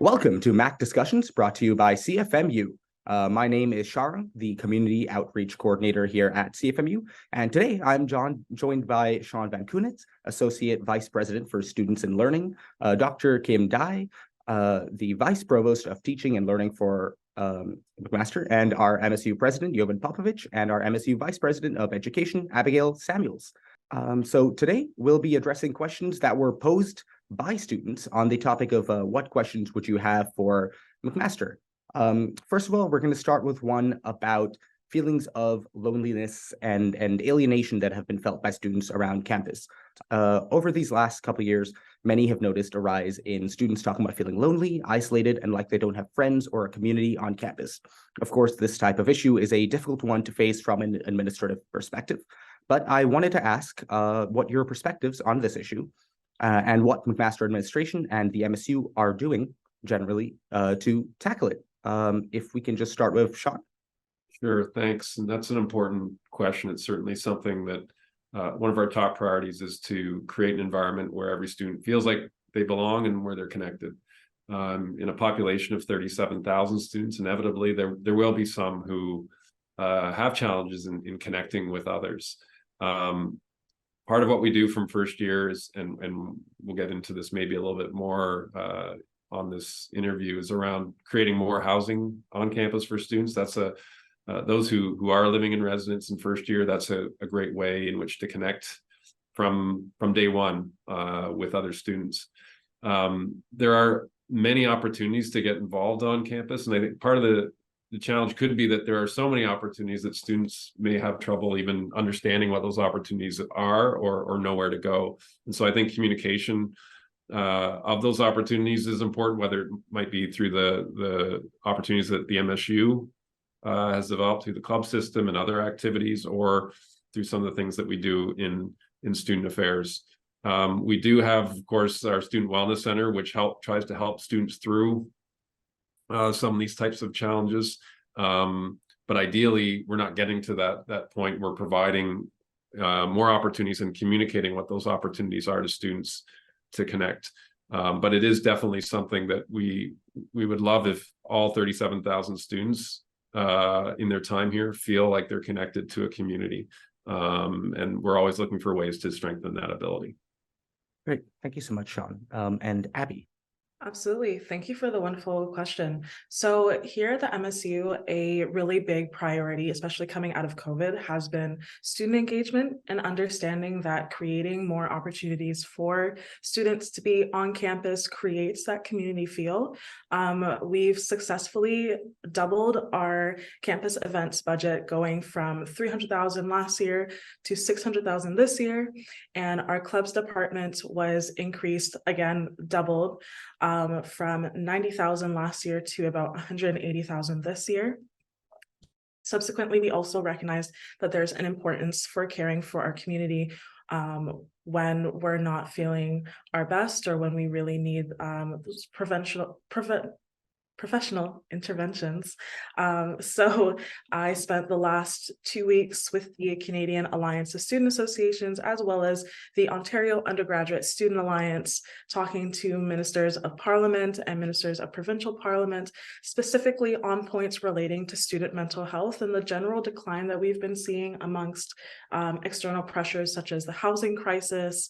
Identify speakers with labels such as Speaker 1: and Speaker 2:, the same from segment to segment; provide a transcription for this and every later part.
Speaker 1: Welcome to MacDiscussions, brought to you by CFMU. My name is Shara, the Community Outreach Coordinator here at CFMU, and today I'm joined by Sean Van Kunitz, Associate Vice President for Students and Learning, Dr. Kim Dai, the Vice Provost of Teaching and Learning for McMaster, and our MSU President, Jovan Popovic, and our MSU Vice President of Education, Abigail Samuels. So today we'll be addressing questions that were posed by students on the topic of what questions would you have for McMaster. First of all, we're going to start with one about feelings of loneliness and alienation that have been felt by students around campus. Over these last couple of years, many have noticed a rise in students talking about feeling lonely, isolated, and like they don't have friends or a community on campus. Of course, this type of issue is a difficult one to face from an administrative perspective, but I wanted to ask what your perspectives on this issue and what McMaster administration and the MSU are doing generally to tackle it. If we can just start with Sean.
Speaker 2: Sure, thanks. And that's an important question. It's certainly something that one of our top priorities is to create an environment where every student feels like they belong and where they're connected. In a population of 37,000 students, inevitably there will be some who have challenges in connecting with others. Part of what we do from first year is, and we'll get into this maybe a little bit more on this interview, is around creating more housing on campus for students. That's those who are living in residence in first year. That's a great way in which to connect from day one with other students. There are many opportunities to get involved on campus, and I think part of the challenge could be that there are so many opportunities that students may have trouble even understanding what those opportunities are or know where to go. And so I think communication of those opportunities is important, whether it might be through the opportunities that the MSU has developed through the club system and other activities, or through some of the things that we do in student affairs. We do have, of course, our Student Wellness Center, which tries to help students through some of these types of challenges, but ideally we're not getting to that point. We're providing more opportunities and communicating what those opportunities are to students to connect. But it is definitely something that we would love if all 37,000 students in their time here feel like they're connected to a community, and we're always looking for ways to strengthen that ability.
Speaker 1: Great, thank you so much, Sean. And Abby.
Speaker 3: Absolutely. Thank you for the wonderful question. So here at the MSU, a really big priority, especially coming out of COVID, has been student engagement and understanding that creating more opportunities for students to be on campus creates that community feel. We've successfully doubled our campus events budget, going from $300,000 last year to $600,000 this year. And our clubs department was increased, again, doubled, from $90,000 last year to about $180,000 this year. Subsequently, we also recognized that there's an importance for caring for our community when we're not feeling our best, or when we really need those professional interventions. So I spent the last 2 weeks with the Canadian Alliance of Student Associations, as well as the Ontario Undergraduate Student Alliance, talking to ministers of parliament and ministers of provincial parliament, specifically on points relating to student mental health and the general decline that we've been seeing amongst external pressures such as the housing crisis,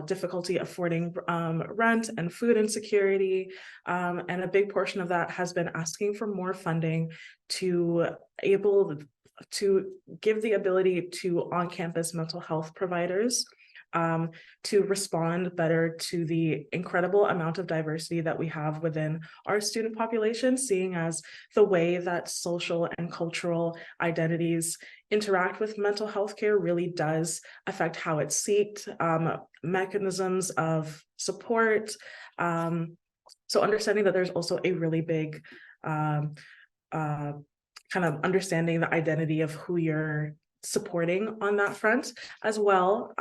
Speaker 3: difficulty affording rent and food insecurity, and a big portion of that has been asking for more funding to able to give the ability to on-campus mental health providers to respond better to the incredible amount of diversity that we have within our student population, seeing as the way that social and cultural identities interact with mental health care really does affect how it's sought, mechanisms of support. So understanding that there's also a really big kind of understanding the identity of who you're supporting on that front as well.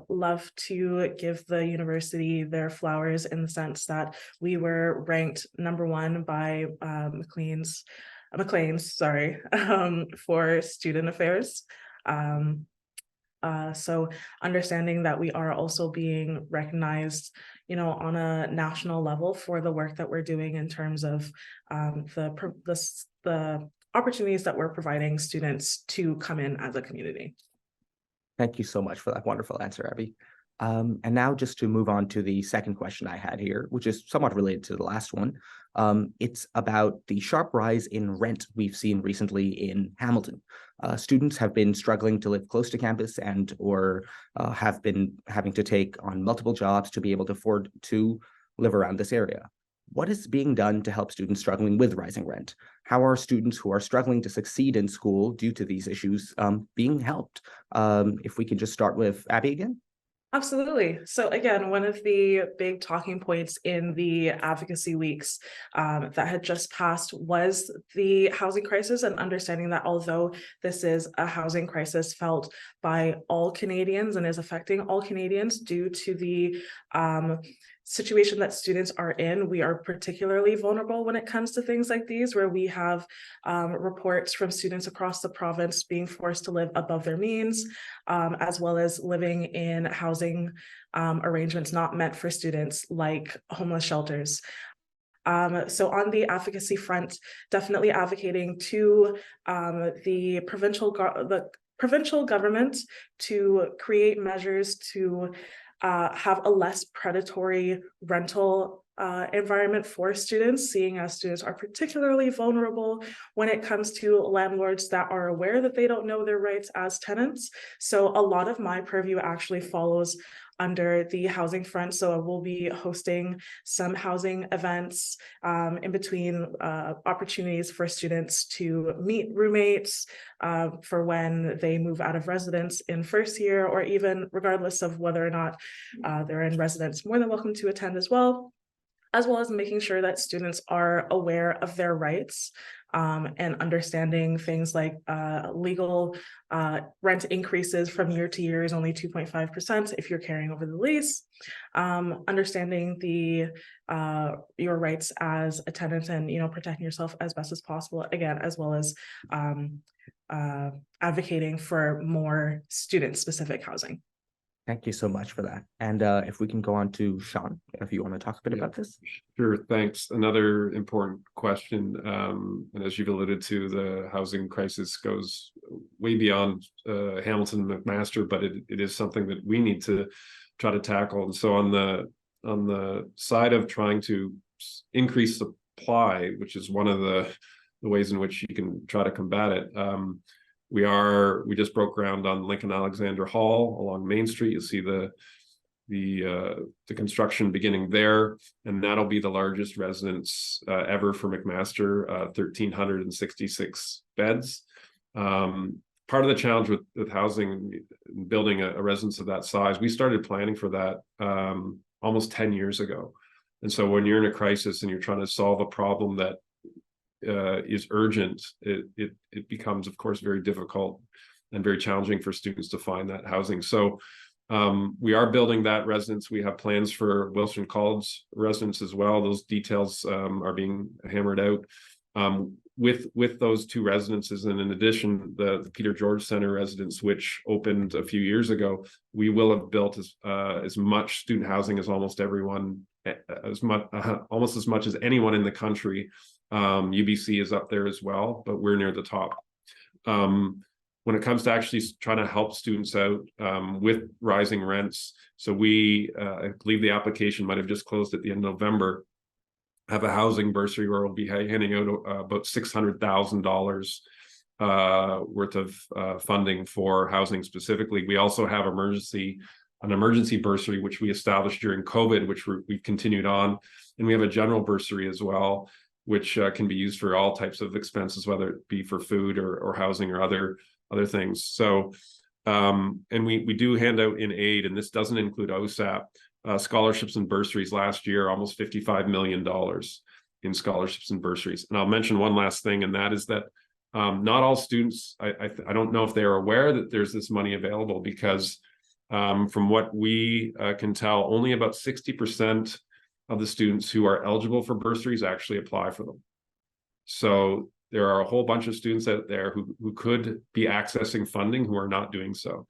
Speaker 3: Love to give the university their flowers in the sense that we were ranked #1 by Maclean's, for student affairs. So understanding that we are also being recognized, on a national level for the work that we're doing in terms of the opportunities that we're providing students to come in as a community.
Speaker 1: Thank you so much for that wonderful answer, Abby. And now just to move on to the second question I had here, which is somewhat related to the last one. It's about the sharp rise in rent we've seen recently in Hamilton. Students have been struggling to live close to campus or have been having to take on multiple jobs to be able to afford to live around this area. What is being done to help students struggling with rising rent? How are students who are struggling to succeed in school due to these issues being helped? If we can just start with Abby again.
Speaker 3: Absolutely. So again, one of the big talking points in the advocacy weeks that had just passed was the housing crisis, and understanding that although this is a housing crisis felt by all Canadians and is affecting all Canadians due to the situation that students are in, we are particularly vulnerable when it comes to things like these, where we have reports from students across the province being forced to live above their means, as well as living in housing arrangements not meant for students, like homeless shelters. So on the advocacy front, definitely advocating to the provincial government to create measures to have a less predatory rental environment for students, seeing as students are particularly vulnerable when it comes to landlords that are aware that they don't know their rights as tenants. So a lot of my purview actually follows under the housing front. So we'll be hosting some housing events in between opportunities for students to meet roommates for when they move out of residence in first year, or even regardless of whether or not they're in residence, more than welcome to attend as well as making sure that students are aware of their rights and understanding things like legal rent increases from year to year is only 2.5% if you're carrying over the lease. Understanding your rights as a tenant and protecting yourself as best as possible, again, as well as advocating for more student-specific housing.
Speaker 1: Thank you so much for that. And if we can go on to Sean, if you want to talk a bit about this.
Speaker 2: Sure, thanks. Another important question, and as you've alluded to, the housing crisis goes way beyond Hamilton and McMaster, but it is something that we need to try to tackle. And so on the side of trying to increase supply, which is one of the ways in which you can try to combat it, we just broke ground on Lincoln Alexander Hall along Main Street. You'll see the construction beginning there, and that'll be the largest residence ever for McMaster, 1,366 beds. Part of the challenge with housing, building a residence of that size, we started planning for that almost 10 years ago. And so when you're in a crisis and you're trying to solve a problem that is urgent, it becomes, of course, very difficult and very challenging for students to find that housing. So we are building that residence. We have plans for Wilson College residence as well. Those details are being hammered out with those two residences. And in addition, the Peter George Center residence, which opened a few years ago, we will have built as much student housing as almost as much as anyone in the country. UBC is up there as well, but we're near the top. When it comes to actually trying to help students out with rising rents, so I believe the application might have just closed at the end of November, have a housing bursary where we'll be handing out about $600,000 worth of funding for housing specifically. We also have an emergency bursary, which we established during COVID, which we've continued on. And we have a general bursary as well, which can be used for all types of expenses, whether it be for food or housing or other things. So, and we do hand out in aid, and this doesn't include OSAP, scholarships and bursaries last year, almost $55 million in scholarships and bursaries. And I'll mention one last thing, and that is that not all students, I don't know if they are aware that there's this money available, because from what we can tell, only about 60% of the students who are eligible for bursaries actually apply for them. So there are a whole bunch of students out there who could be accessing funding who are not doing so.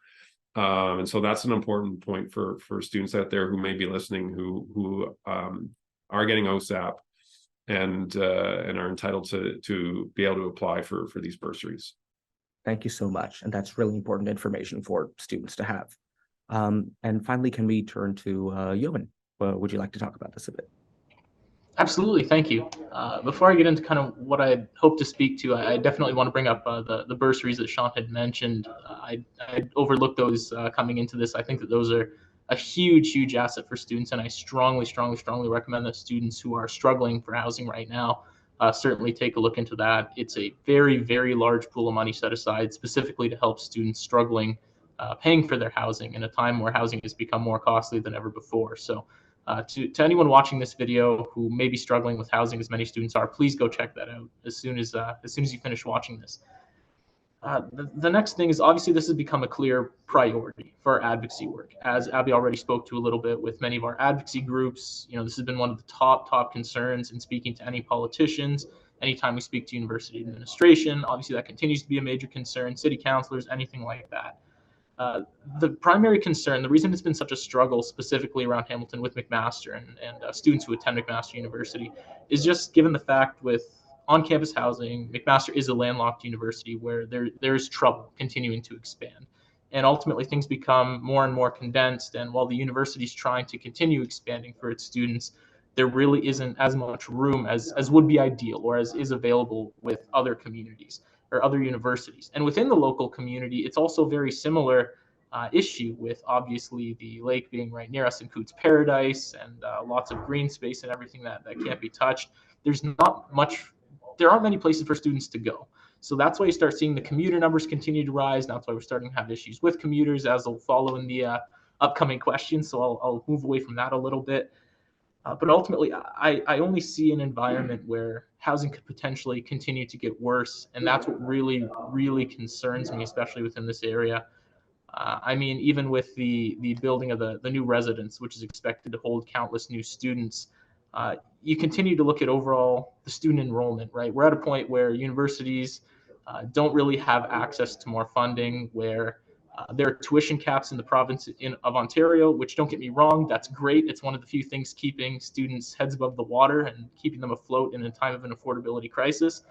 Speaker 2: And so that's an important point for students out there who may be listening who are getting OSAP and are entitled to be able to apply for these bursaries.
Speaker 1: Thank you so much. And that's really important information for students to have. And finally, can we turn to Johan? Would you like to talk about this a bit?
Speaker 4: Absolutely, thank you. Before I get into kind of what I hope to speak to, I definitely want to bring up the bursaries that Sean had mentioned. I overlooked those coming into this. I think that those are a huge asset for students, and I strongly recommend that students who are struggling for housing right now certainly take a look into that. It's a very large pool of money set aside specifically to help students struggling paying for their housing in a time where housing has become more costly than ever before. So to anyone watching this video who may be struggling with housing as many students are, please go check that out as soon as you finish watching this. The next thing is obviously this has become a clear priority for our advocacy work. As Abby already spoke to a little bit with many of our advocacy groups, this has been one of the top concerns in speaking to any politicians. Anytime we speak to university administration, obviously that continues to be a major concern, city councilors, anything like that. The primary concern, the reason it's been such a struggle specifically around Hamilton with McMaster and students who attend McMaster University is just given the fact with on-campus housing, McMaster is a landlocked university where there's trouble continuing to expand. And ultimately things become more and more condensed. And while the university is trying to continue expanding for its students, there really isn't as much room as would be ideal or as is available with other communities or other universities. And within the local community, it's also very similar issue with obviously the lake being right near us in Coots Paradise and lots of green space and everything that can't be touched. There aren't many places for students to go. So that's why you start seeing the commuter numbers continue to rise. And that's why we're starting to have issues with commuters, as they'll follow in the upcoming questions. So I'll move away from that a little bit. But ultimately, I only see an environment where housing could potentially continue to get worse. And that's what really concerns me, especially within this area. I mean, even with the building of the new residence, which is expected to hold countless new students, you continue to look at overall the student enrollment, right? We're at a point where universities don't really have access to more funding, where there are tuition caps in the province of Ontario, which, don't get me wrong, that's great. It's one of the few things keeping students' heads above the water and keeping them afloat in a time of an affordability crisis.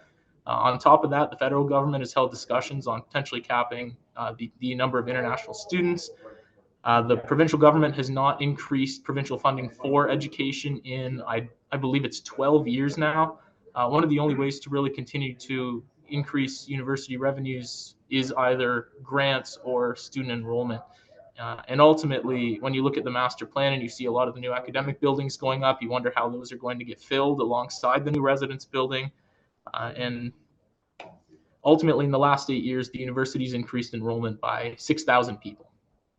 Speaker 4: On top of that, the federal government has held discussions on potentially capping the number of international students. The provincial government has not increased provincial funding for education in, I believe it's 12 years now. One of the only ways to really continue to increase university revenues is either grants or student enrollment. And ultimately, when you look at the master plan and you see a lot of the new academic buildings going up, you wonder how those are going to get filled alongside the new residence building. And ultimately, in the last 8 years, the university's increased enrollment by 6,000 people,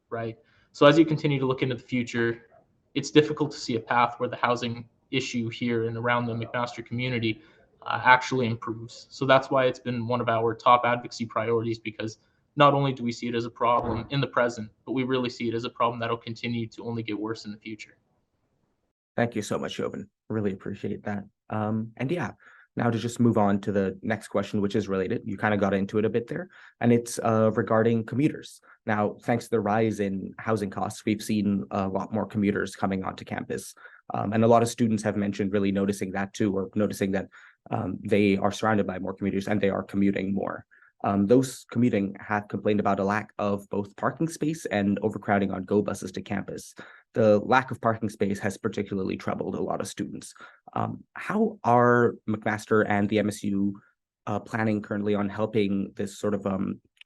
Speaker 4: right? So as you continue to look into the future, it's difficult to see a path where the housing issue here and around the McMaster community actually improves. So that's why it's been one of our top advocacy priorities, because not only do we see it as a problem in the present, but we really see it as a problem that'll continue to only get worse in the future.
Speaker 1: Thank you so much, Jovan. Really appreciate that. And yeah, now to just move on to the next question, which is related. You kind of got into it a bit there, and it's regarding commuters. Now, thanks to the rise in housing costs, we've seen a lot more commuters coming onto campus. And a lot of students have mentioned really noticing that too, or noticing that they are surrounded by more commuters and they are commuting more. Those commuting have complained about a lack of both parking space and overcrowding on GO buses to campus. The lack of parking space has particularly troubled a lot of students. How are McMaster and the MSU planning currently on helping this sort of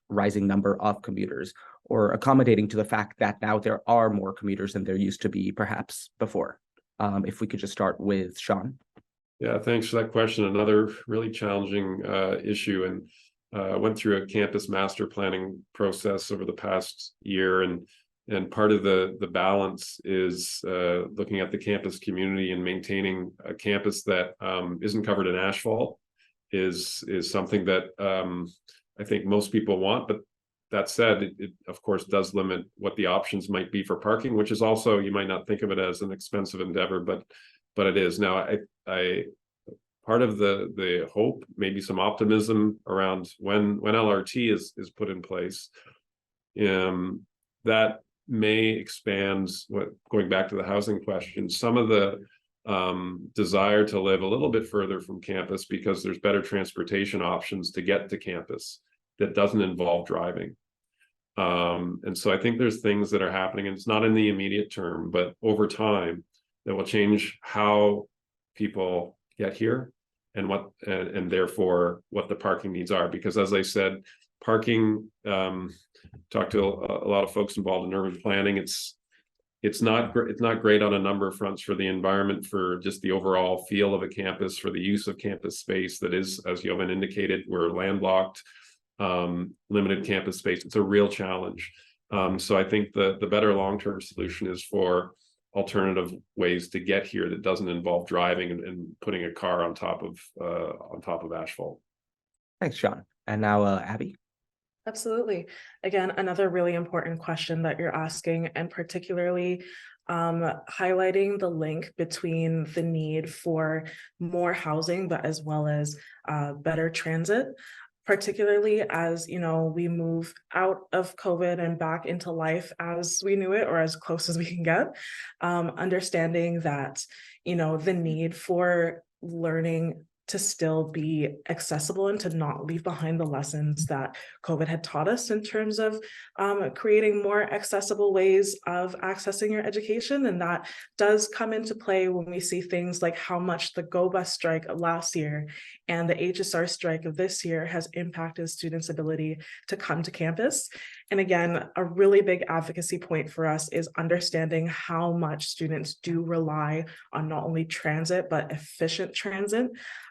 Speaker 1: rising number of commuters, or accommodating to the fact that now there are more commuters than there used to be perhaps before? If we could just start with Sean.
Speaker 2: Yeah, thanks for that question. Another really challenging issue, and went through a campus master planning process over the past year, and part of the balance is looking at the campus community and maintaining a campus that isn't covered in asphalt is something that I think most people want. But that said, it of course does limit what the options might be for parking, which is also, you might not think of it as an expensive endeavor, but it is. Now, I part of the hope, maybe some optimism around when LRT is put in place, that may expand going back to the housing question, some of the desire to live a little bit further from campus because there's better transportation options to get to campus that doesn't involve driving. And so I think there's things that are happening, and it's not in the immediate term, but over time that will change how people get here and and therefore what the parking needs are. Because as I said, parking, talked to a lot of folks involved in urban planning. It's not great on a number of fronts for the environment, for just the overall feel of a campus, for the use of campus space that is, as Jovan indicated, we're landlocked, limited campus space. It's a real challenge. So I think the better long-term solution is for alternative ways to get here that doesn't involve driving and putting a car on top of asphalt.
Speaker 1: Thanks, Sean. And now, Abby.
Speaker 3: Absolutely. Again, another really important question that you're asking, and particularly highlighting the link between the need for more housing, but as well as better transit, particularly as, you know, we move out of COVID and back into life as we knew it, or as close as we can get, understanding that, you know, the need for learning to still be accessible and to not leave behind the lessons that COVID had taught us in terms of creating more accessible ways of accessing your education. And that does come into play when we see things like how much the Go Bus strike of last year and the HSR strike of this year has impacted students' ability to come to campus. And again, a really big advocacy point for us is understanding how much students do rely on not only transit, but efficient transit.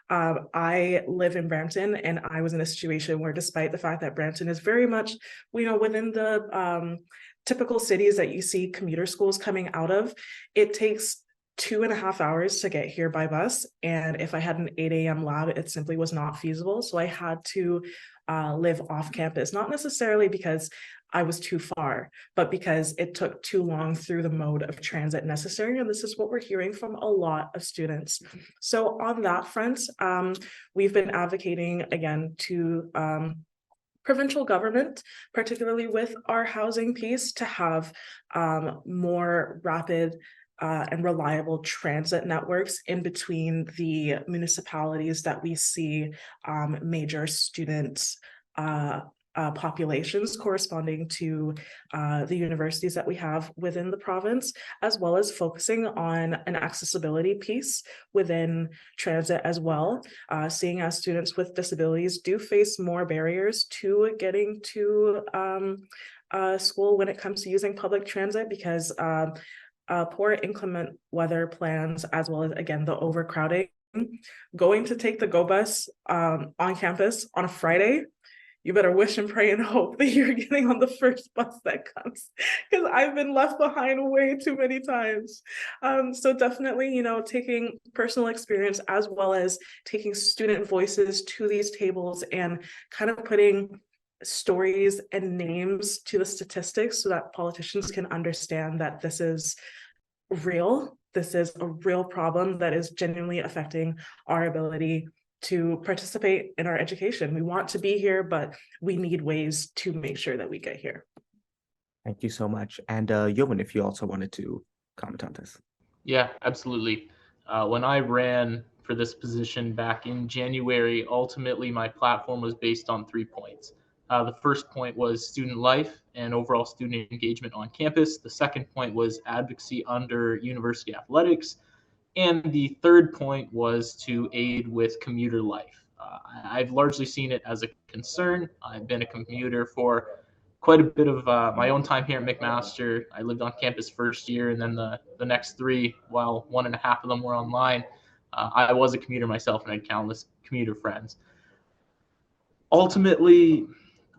Speaker 3: I live in Brampton, and I was in a situation where, despite the fact that Brampton is very much, you know, within the typical cities that you see commuter schools coming out of, it takes 2.5 hours to get here by bus. And if I had an 8 a.m. lab, it simply was not feasible. So I had to live off campus, not necessarily because I was too far, but because it took too long through the mode of transit necessary. And this is what we're hearing from a lot of students. So on that front, we've been advocating again to provincial government, particularly with our housing piece, to have more rapid and reliable transit networks in between the municipalities that we see major students populations corresponding to the universities that we have within the province, as well as focusing on an accessibility piece within transit as well, seeing as students with disabilities do face more barriers to getting to school when it comes to using public transit, because poor inclement weather plans, as well as, again, the overcrowding. Going to take the Go Bus on campus on a Friday, you better wish and pray and hope that you're getting on the first bus that comes, because I've been left behind way too many times. So definitely, you know, taking personal experience as well as taking student voices to these tables and kind of putting stories and names to the statistics so that politicians can understand that this is real. This is a real problem that is genuinely affecting our ability to participate in our education. We want to be here, but we need ways to make sure that we get here.
Speaker 1: Thank you so much. And Jovan, if you also wanted to comment on this.
Speaker 4: Yeah, absolutely. When I ran for this position back in January, ultimately my platform was based on 3 points. The first point was student life and overall student engagement on campus. The second point was advocacy under university athletics. And the third point was to aid with commuter life. I've largely seen it as a concern. I've been a commuter for quite a bit of my own time here at McMaster. I lived on campus first year, and then the next 3, while 1.5 of them were online, I was a commuter myself, and I had countless commuter friends. Ultimately,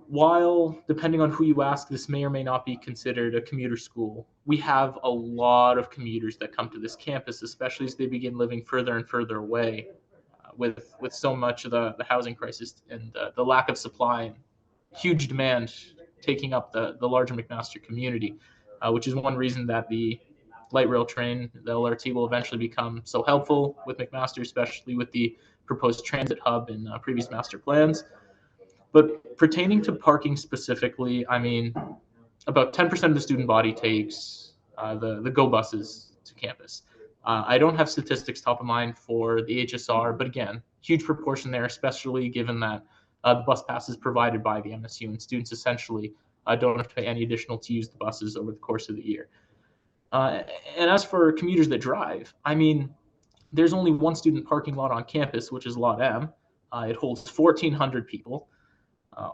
Speaker 4: while depending on who you ask, this may or may not be considered a commuter school, we have a lot of commuters that come to this campus, especially as they begin living further and further away, with so much of the housing crisis and the lack of supply and huge demand taking up the larger McMaster community, which is one reason that the light rail train, the LRT, will eventually become so helpful with McMaster, especially with the proposed transit hub in previous master plans. But pertaining to parking specifically, I mean, about 10% of the student body takes the GO buses to campus. I don't have statistics top of mind for the HSR, but again, huge proportion there, especially given that the bus pass is provided by the MSU, and students essentially don't have to pay any additional to use the buses over the course of the year. And as for commuters that drive, I mean, there's only one student parking lot on campus, which is Lot M. It holds 1,400 people.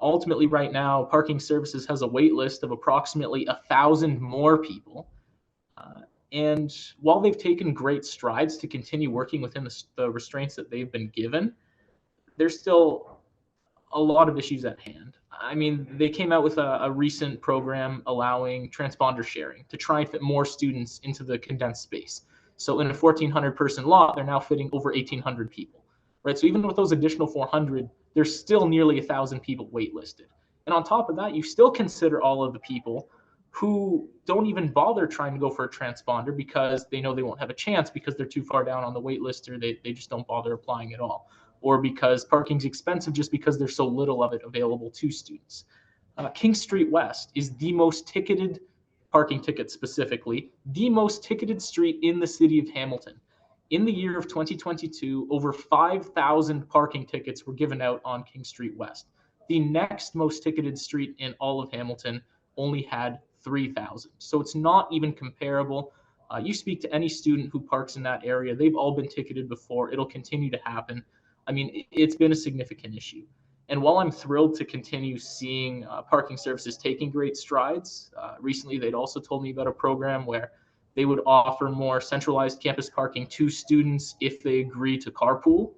Speaker 4: Ultimately, right now, Parking Services has a wait list of approximately 1,000 more people. And while they've taken great strides to continue working within the restraints that they've been given, there's still a lot of issues at hand. I mean, they came out with a recent program allowing transponder sharing to try and fit more students into the condensed space. So in a 1,400 person lot, they're now fitting over 1,800 people, right? So even with those additional 400, there's still nearly 1,000 people waitlisted. And on top of that, you still consider all of the people who don't even bother trying to go for a transponder because they know they won't have a chance because they're too far down on the wait list, or they just don't bother applying at all, or because parking's expensive just because there's so little of it available to students. King Street West is the most ticketed, parking tickets specifically, the most ticketed street in the city of Hamilton. In the year of 2022, over 5,000 parking tickets were given out on King Street West. The next most ticketed street in all of Hamilton only had 3,000. So it's not even comparable. You speak to any student who parks in that area, they've all been ticketed before. It'll continue to happen. I mean, it's been a significant issue. And while I'm thrilled to continue seeing Parking Services taking great strides, recently they'd also told me about a program where they would offer more centralized campus parking to students if they agree to carpool.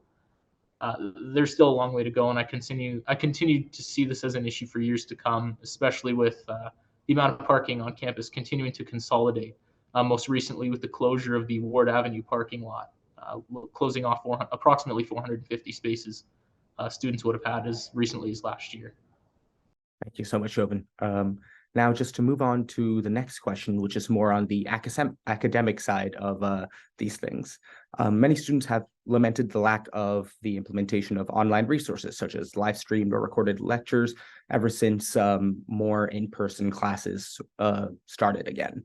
Speaker 4: There's still a long way to go, and I continue to see this as an issue for years to come, especially with the amount of parking on campus continuing to consolidate. Most recently with the closure of the Ward Avenue parking lot, closing off approximately 450 spaces students would have had as recently as last year.
Speaker 1: Thank you so much, Jovan. Now, just to move on to the next question, which is more on the academic side of these things. Many students have lamented the lack of the implementation of online resources, such as live streamed or recorded lectures, ever since more in-person classes started again.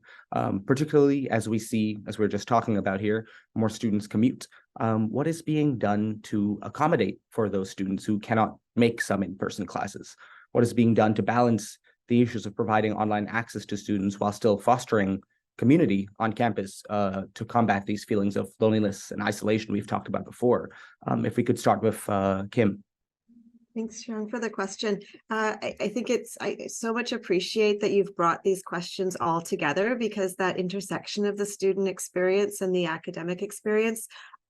Speaker 1: Particularly as we see, as we're just talking about here, more students commute. What is being done to accommodate for those students who cannot make some in-person classes? What is being done to balance the issues of providing online access to students while still fostering community on campus to combat these feelings of loneliness and isolation we've talked about before? If we could start with Kim.
Speaker 5: Thanks, Sean, for the question. I think I so much appreciate that you've brought these questions all together, because that intersection of the student experience and the academic experience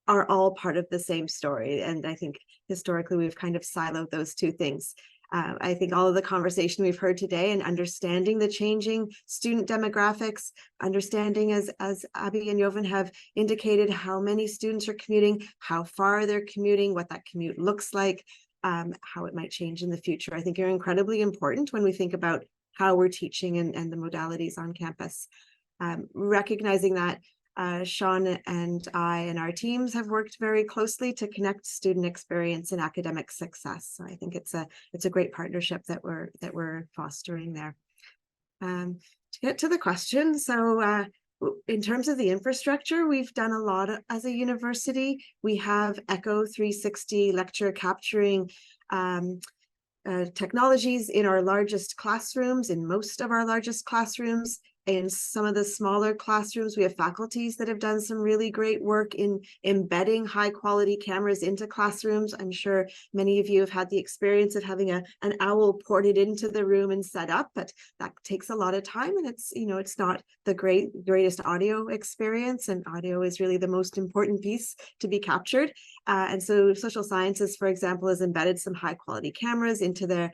Speaker 5: are all part of the same story. And I think historically we've kind of siloed those two things. I think all of the conversation we've heard today and understanding the changing student demographics, understanding as Abby and Jovan have indicated how many students are commuting, how far they're commuting, what that commute looks like, how it might change in the future, I think are incredibly important when we think about how we're teaching and the modalities on campus. Recognizing that Sean and I and our teams have worked very closely to connect student experience and academic success. So I think it's a great partnership that we're fostering there. To get to the question, so in terms of the infrastructure, we've done a lot as a university. We have Echo 360 lecture capturing technologies in our largest classrooms, in most of our largest classrooms. In some of the smaller classrooms, we have faculties that have done some really great work in embedding high quality cameras into classrooms. I'm sure many of you have had the experience of having an owl ported into the room and set up, but that takes a lot of time, and it's not the greatest audio experience, and audio is really the most important piece to be captured. And so social sciences, for example, has embedded some high quality cameras into the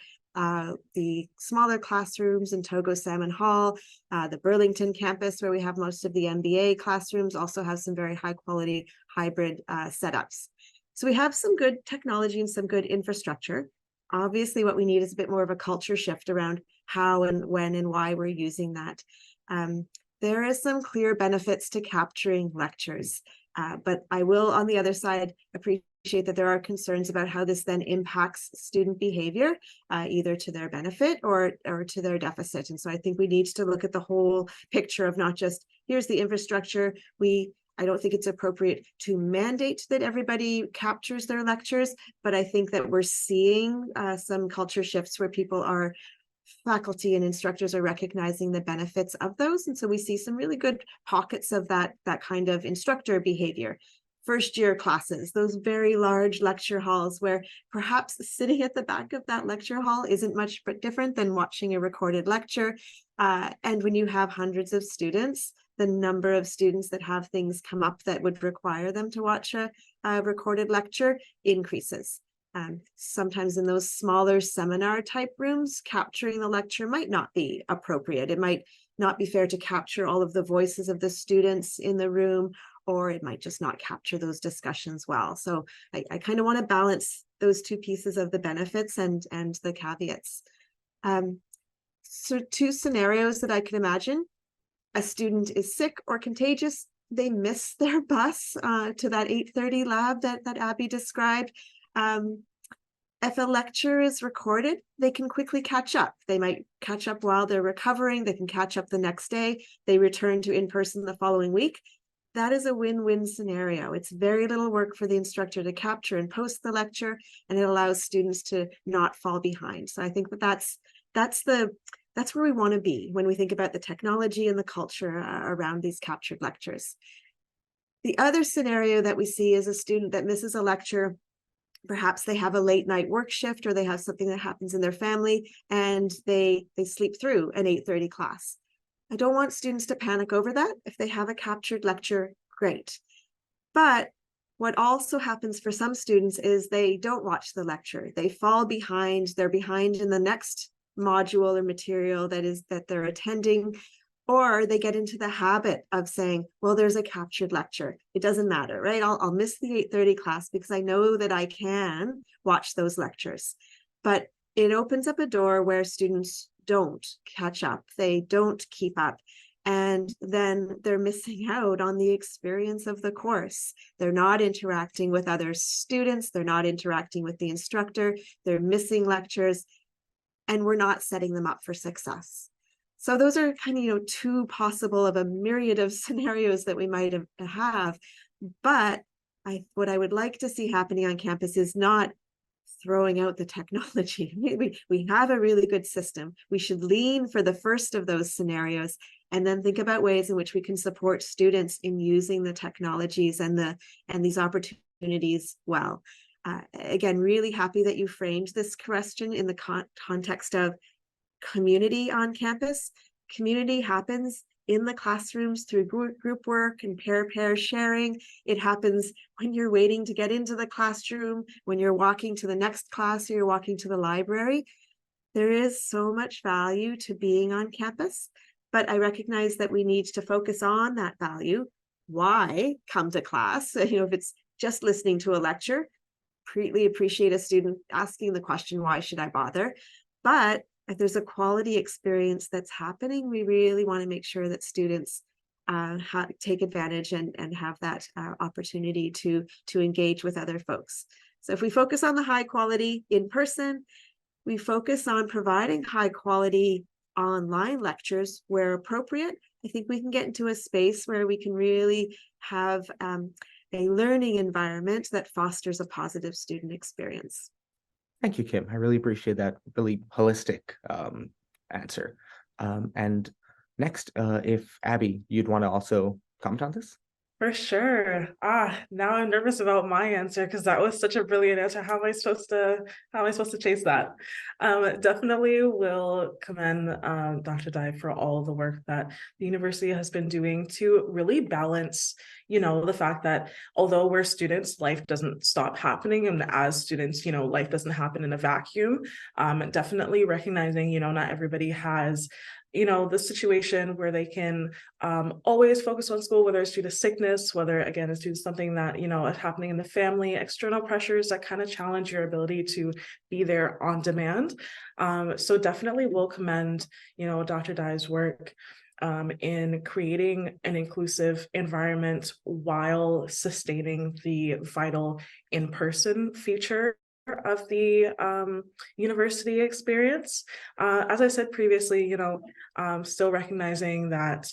Speaker 5: smaller classrooms in Togo Salmon Hall. The Burlington campus, where we have most of the MBA classrooms, also has some very high quality hybrid setups. So we have some good technology and some good infrastructure. Obviously, what we need is a bit more of a culture shift around how and when and why we're using that. There is some clear benefits to capturing lectures, but I will, on the other side, appreciate that there are concerns about how this then impacts student behavior, either to their benefit or to their deficit. And so I think we need to look at the whole picture of not just here's the infrastructure. I don't think it's appropriate to mandate that everybody captures their lectures, but I think that we're seeing some culture shifts where faculty and instructors are recognizing the benefits of those. And so we see some really good pockets of that kind of instructor behavior. First year classes, those very large lecture halls where perhaps sitting at the back of that lecture hall isn't much different than watching a recorded lecture. And when you have hundreds of students, the number of students that have things come up that would require them to watch a recorded lecture increases. Sometimes in those smaller seminar type rooms, capturing the lecture might not be appropriate. It might not be fair to capture all of the voices of the students in the room, or it might just not capture those discussions well. So I kind of want to balance those two pieces of the benefits and the caveats. So two scenarios that I could imagine: a student is sick or contagious, they miss their bus to that 8:30 lab that Abby described. If a lecture is recorded, they can quickly catch up. They might catch up while they're recovering. They can catch up the next day. They return to in-person the following week. That is a win-win scenario. It's very little work for the instructor to capture and post the lecture, and it allows students to not fall behind. So I think that's where we want to be when we think about the technology and the culture around these captured lectures. The other scenario that we see is a student that misses a lecture. Perhaps they have a late night work shift, or they have something that happens in their family and they sleep through an 8:30 class. I don't want students to panic over that. If they have a captured lecture, great. But what also happens for some students is they don't watch the lecture. They fall behind. They're behind in the next module or material that they're attending, or they get into the habit of saying, well, there's a captured lecture. It doesn't matter, right? I'll miss the 8:30 class because I know that I can watch those lectures. But it opens up a door where students don't catch up. They don't keep up. And then they're missing out on the experience of the course. They're not interacting with other students. They're not interacting with the instructor. They're missing lectures, and we're not setting them up for success. So those are kind of, two possible of a myriad of scenarios that we might have. But what I would like to see happening on campus is not throwing out the technology. We have a really good system. We should lean for the first of those scenarios and then think about ways in which we can support students in using the technologies and these opportunities well. Again, really happy that you framed this question in the context of community on campus. Community happens in the classrooms through group work and pair sharing. It happens when you're waiting to get into the classroom, when you're walking to the next class, or you're walking to the library. There is so much value to being on campus, but I recognize that we need to focus on that value. Why come to class? If it's just listening to a lecture, greatly appreciate a student asking the question, why should I bother? But if there's a quality experience that's happening, we really want to make sure that students take advantage and have that opportunity to engage with other folks. So if we focus on the high quality in person, we focus on providing high quality online lectures where appropriate, I think we can get into a space where we can really have a learning environment that fosters a positive student experience.
Speaker 1: Thank you, Kim. I really appreciate that really holistic answer. And next, if Abby, you'd want to also comment on this?
Speaker 3: For sure. Now I'm nervous about my answer because that was such a brilliant answer. How am I supposed to chase that? Definitely will commend Dr. Dye for all the work that the university has been doing to really balance, the fact that although we're students, life doesn't stop happening, and as students, life doesn't happen in a vacuum. Definitely recognizing, not everybody has the situation where they can always focus on school, whether it's due to sickness, whether again it's due to something that is happening in the family, external pressures that kind of challenge your ability to be there on demand. So definitely will commend Dr. Dye's work. in creating an inclusive environment while sustaining the vital in-person feature of the university experience. As I said previously, still recognizing that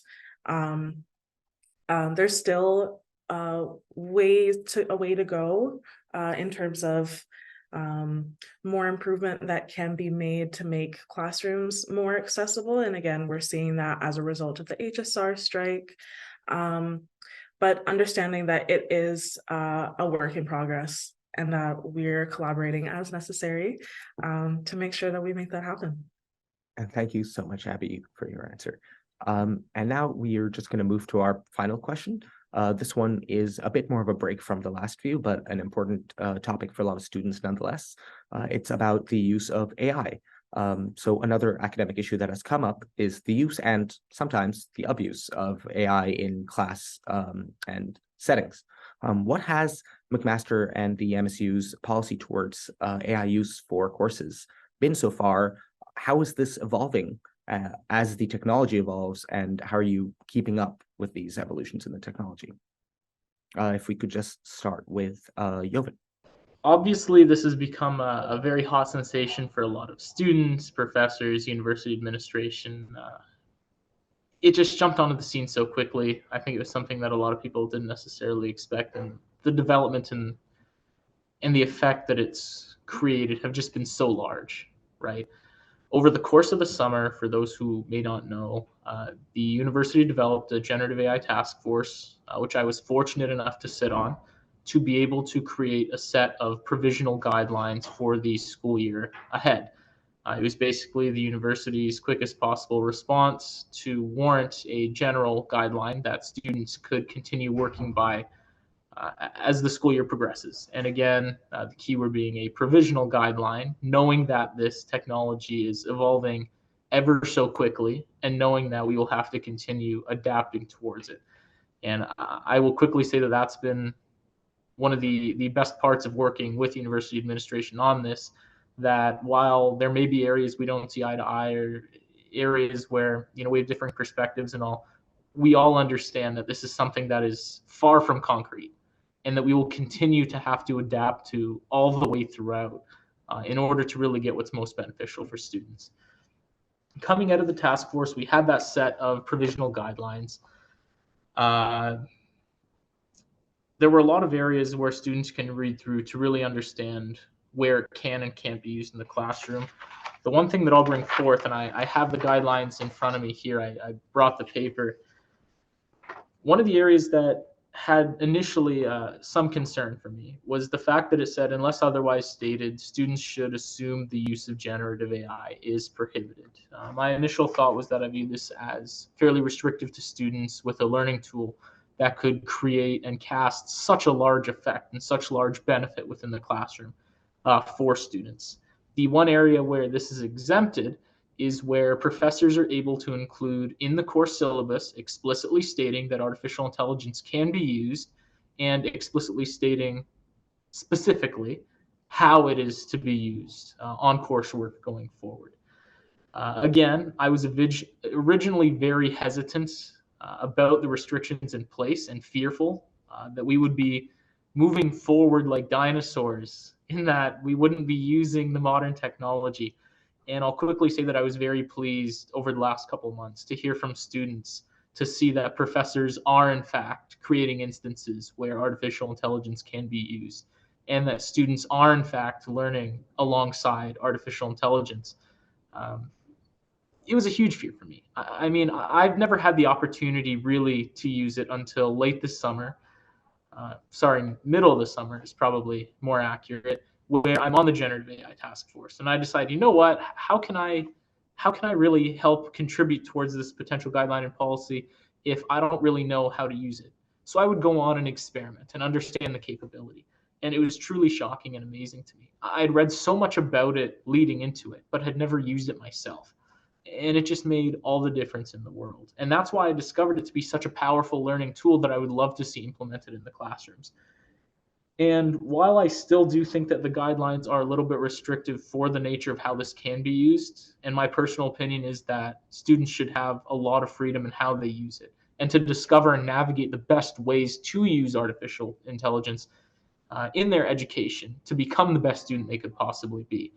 Speaker 3: there's still a way to go in terms of more improvement that can be made to make classrooms more accessible. And again, we're seeing that as a result of the HSR strike. But understanding that it is a work in progress and that we're collaborating as necessary to make sure that we make that happen.
Speaker 1: And thank you so much, Abby, for your answer. And now we are just going to move to our final question. This one is a bit more of a break from the last few, but an important topic for a lot of students nonetheless. It's about the use of AI. So another academic issue that has come up is the use and sometimes the abuse of AI in class and settings. What has McMaster and the MSU's policy towards AI use for courses been so far? How is this evolving as the technology evolves, and how are you keeping up with these evolutions in the technology? If we could just start with Jovan.
Speaker 4: Obviously, this has become a very hot sensation for a lot of students, professors, university administration. It just jumped onto the scene so quickly. I think it was something that a lot of people didn't necessarily expect, and the development and the effect that it's created have just been so large, right? Over the course of the summer, for those who may not know, the university developed a generative AI task force, which I was fortunate enough to sit on, to be able to create a set of provisional guidelines for the school year ahead. It was basically the university's quickest possible response to warrant a general guideline that students could continue working by as the school year progresses. And again, the keyword being a provisional guideline, knowing that this technology is evolving ever so quickly and knowing that we will have to continue adapting towards it. And I will quickly say that that's been one of the best parts of working with university administration on this, that while there may be areas we don't see eye to eye or areas where we have different perspectives and all, we all understand that this is something that is far from concrete and that we will continue to have to adapt to all the way throughout in order to really get what's most beneficial for students. Coming out of the task force, we had that set of provisional guidelines. There were a lot of areas where students can read through to really understand where it can and can't be used in the classroom. The one thing that I'll bring forth, and I have the guidelines in front of me here, I brought the paper. One of the areas that had initially some concern for me was the fact that it said, unless otherwise stated, students should assume the use of generative AI is prohibited. My initial thought was that I view this as fairly restrictive to students with a learning tool that could create and cast such a large effect and such large benefit within the classroom for students. The one area where this is exempted is where professors are able to include in the course syllabus explicitly stating that artificial intelligence can be used and explicitly stating specifically how it is to be used on coursework going forward. Again, I was originally very hesitant about the restrictions in place and fearful that we would be moving forward like dinosaurs in that we wouldn't be using the modern technology. And I'll quickly say that I was very pleased over the last couple of months to hear from students to see that professors are in fact creating instances where artificial intelligence can be used and that students are in fact learning alongside artificial intelligence. It was a huge fear for me. I mean, I've never had the opportunity really to use it until late this summer. Middle of the summer is probably more accurate, where I'm on the generative AI task force. And I decided, you know what, how can I really help contribute towards this potential guideline and policy if I don't really know how to use it? So I would go on and experiment and understand the capability. And it was truly shocking and amazing to me. I had read so much about it leading into it, but had never used it myself. And it just made all the difference in the world. And that's why I discovered it to be such a powerful learning tool that I would love to see implemented in the classrooms. And while I still do think that the guidelines are a little bit restrictive for the nature of how this can be used, and my personal opinion is that students should have a lot of freedom in how they use it and to discover and navigate the best ways to use artificial intelligence in their education to become the best student they could possibly be.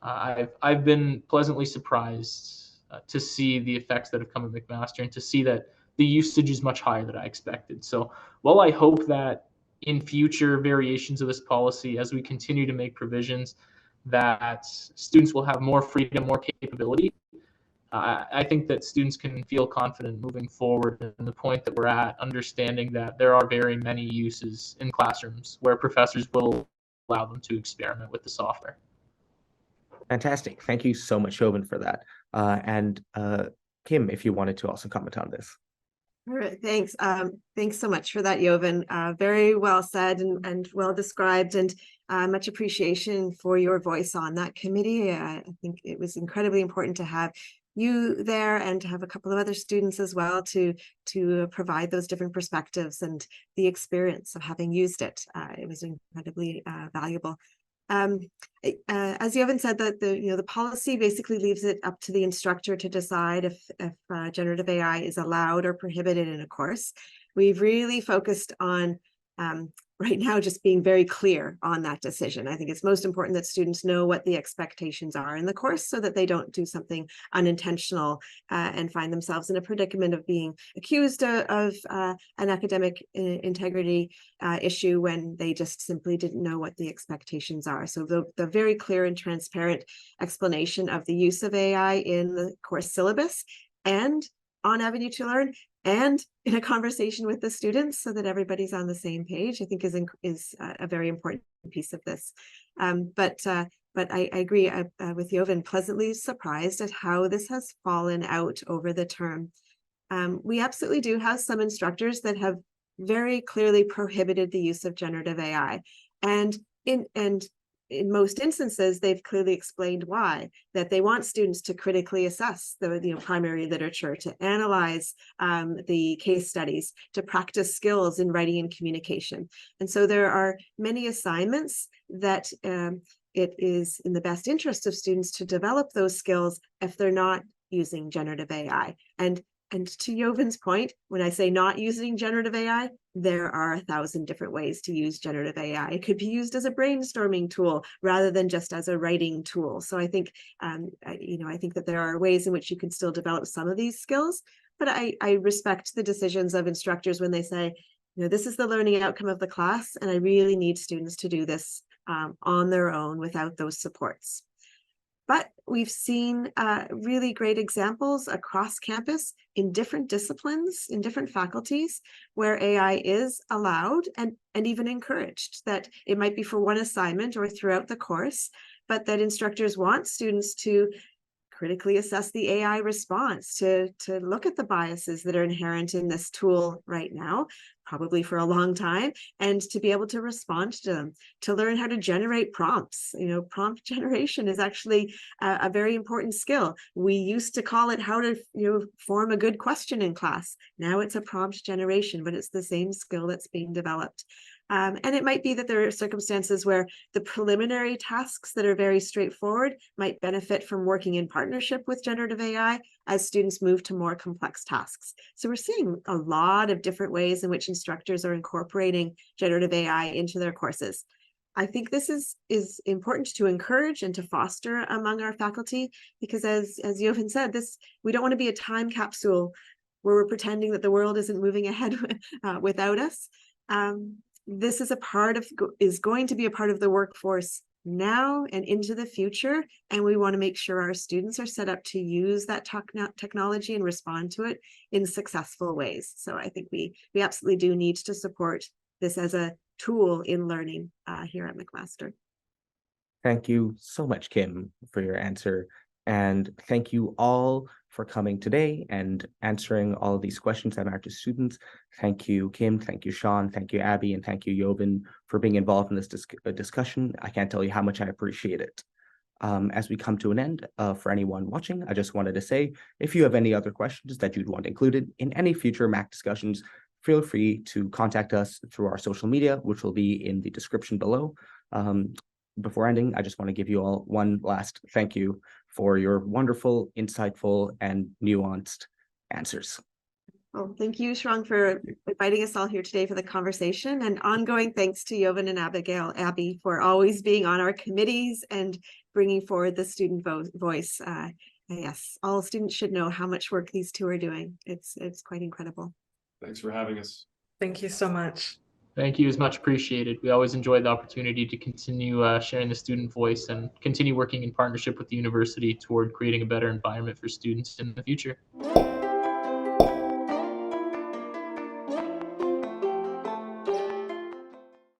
Speaker 4: I've been pleasantly surprised to see the effects that have come at McMaster and to see that the usage is much higher than I expected. So while I hope that in future variations of this policy, as we continue to make provisions, that students will have more freedom, more capability, I think that students can feel confident moving forward. And the point that we're at, understanding that there are very many uses in classrooms where professors will allow them to experiment with the software.
Speaker 1: Fantastic. Thank you so much, Jovan, for that. And Kim, if you wanted to also comment on this.
Speaker 5: All right, thanks. Thanks so much for that, Jovan. Very well said and well described, and much appreciation for your voice on that committee. I think it was incredibly important to have you there and to have a couple of other students as well to provide those different perspectives and the experience of having used it. It was incredibly valuable. As Jovan said, that the policy basically leaves it up to the instructor to decide if generative AI is allowed or prohibited in a course. We've really focused on right now just being very clear on that decision. I think it's most important that students know what the expectations are in the course so that they don't do something unintentional and find themselves in a predicament of being accused of an academic integrity issue when they just simply didn't know what the expectations are. So the very clear and transparent explanation of the use of AI in the course syllabus and on Avenue to Learn and in a conversation with the students so that everybody's on the same page, I think is a very important piece of this. But I agree with Jovan, pleasantly surprised at how this has fallen out over the term. We absolutely do have some instructors that have very clearly prohibited the use of generative AI. And in most instances, they've clearly explained why, that they want students to critically assess the primary literature, to analyze the case studies, to practice skills in writing and communication. And so there are many assignments that it is in the best interest of students to develop those skills if they're not using generative AI. And to Jovan's point, when I say not using generative AI, there are 1,000 different ways to use generative AI. It could be used as a brainstorming tool rather than just as a writing tool. So I think, I think that there are ways in which you can still develop some of these skills, but I respect the decisions of instructors when they say, this is the learning outcome of the class, and I really need students to do this on their own without those supports. But we've seen really great examples across campus in different disciplines, in different faculties, where AI is allowed and even encouraged, that it might be for one assignment or throughout the course, but that instructors want students to critically assess the AI response, to look at the biases that are inherent in this tool right now, probably for a long time, and to be able to respond to them, to learn how to generate prompts. Prompt generation is actually a very important skill. We used to call it how to form a good question in class. Now it's a prompt generation, but it's the same skill that's being developed. And it might be that there are circumstances where the preliminary tasks that are very straightforward might benefit from working in partnership with generative AI as students move to more complex tasks. So we're seeing a lot of different ways in which instructors are incorporating generative AI into their courses. I think this is important to encourage and to foster among our faculty, because as Jovan said, we don't want to be a time capsule where we're pretending that the world isn't moving ahead without us. This is going to be a part of the workforce now and into the future, and we want to make sure our students are set up to use that technology and respond to it in successful ways. So I think we absolutely do need to support this as a tool in learning here at McMaster.
Speaker 1: Thank you so much, Kim, for your answer. And thank you all for coming today and answering all of these questions that matter to students. Thank you, Kim. Thank you, Sean. Thank you, Abby. And thank you, Jovan, for being involved in this discussion. I can't tell you how much I appreciate it. As we come to an end, for anyone watching, I just wanted to say, if you have any other questions that you'd want included in any future MacDiscussions, feel free to contact us through our social media, which will be in the description below. Before ending, I just want to give you all one last thank you for your wonderful, insightful, and nuanced answers.
Speaker 5: Well, thank you, Shrang, for inviting us all here today for the conversation, and ongoing thanks to Jovan and Abby for always being on our committees and bringing forward the student voice. Yes, all students should know how much work these two are doing. It's quite incredible.
Speaker 2: Thanks for having us.
Speaker 3: Thank you so much.
Speaker 4: Thank you, is much appreciated. We always enjoy the opportunity to continue sharing the student voice and continue working in partnership with the university toward creating a better environment for students in the future.